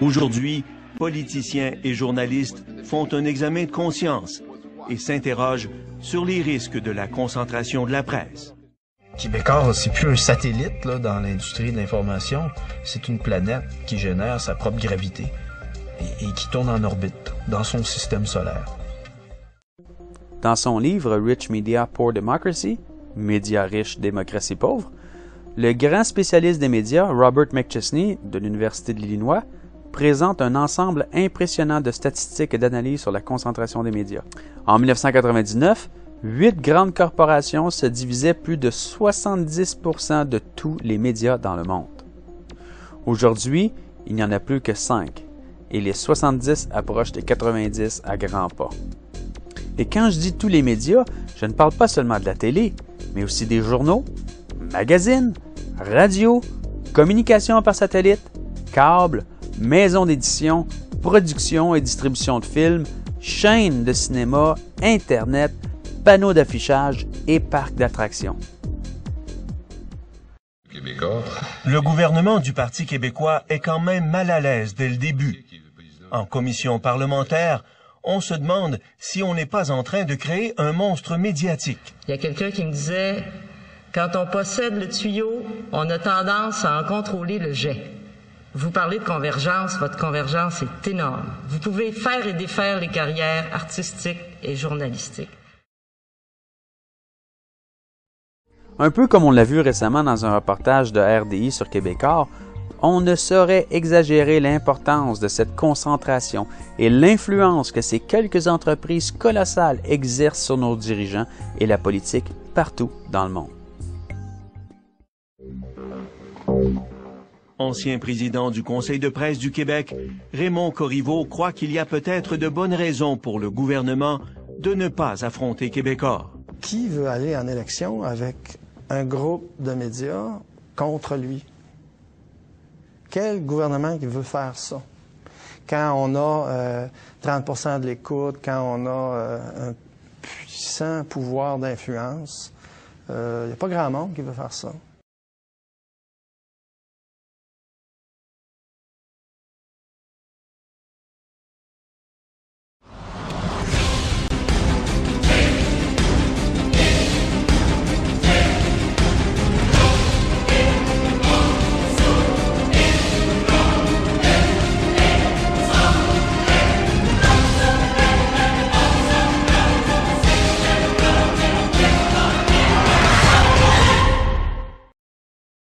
Aujourd'hui, politiciens et journalistes font un examen de conscience et s'interrogent sur les risques de la concentration de la presse. Québécois, c'est plus un satellite là, dans l'industrie de l'information. C'est une planète qui génère sa propre gravité et qui tourne en orbite dans son système solaire. Dans son livre Rich Media, Poor Democracy, Médias riches, démocratie pauvre, le grand spécialiste des médias, Robert McChesney, de l'Université de l'Illinois, présente un ensemble impressionnant de statistiques et d'analyses sur la concentration des médias. En 1999, 8 grandes corporations se divisaient plus de 70% de tous les médias dans le monde. Aujourd'hui, il n'y en a plus que 5, et les 70 approchent des 90 à grands pas. Et quand je dis tous les médias, je ne parle pas seulement de la télé, mais aussi des journaux, magazines, radio, communication par satellite, câbles, maisons d'édition, production et distribution de films, chaînes de cinéma, Internet, panneaux d'affichage et parcs d'attractions. Le gouvernement du Parti québécois est quand même mal à l'aise dès le début. En commission parlementaire, on se demande si on n'est pas en train de créer un monstre médiatique. Il y a quelqu'un qui me disait, quand on possède le tuyau, on a tendance à en contrôler le jet. Vous parlez de convergence, votre convergence est énorme. Vous pouvez faire et défaire les carrières artistiques et journalistiques. Un peu comme on l'a vu récemment dans un reportage de RDI sur Québécois, on ne saurait exagérer l'importance de cette concentration et l'influence que ces quelques entreprises colossales exercent sur nos dirigeants et la politique partout dans le monde. Ancien président du Conseil de presse du Québec, Raymond Corriveau croit qu'il y a peut-être de bonnes raisons pour le gouvernement de ne pas affronter Québécois. Qui veut aller en élection avec un groupe de médias contre lui? Quel gouvernement qui veut faire ça? Quand on a 30% de l'écoute, quand on a un puissant pouvoir d'influence, il n'y a pas grand monde qui veut faire ça.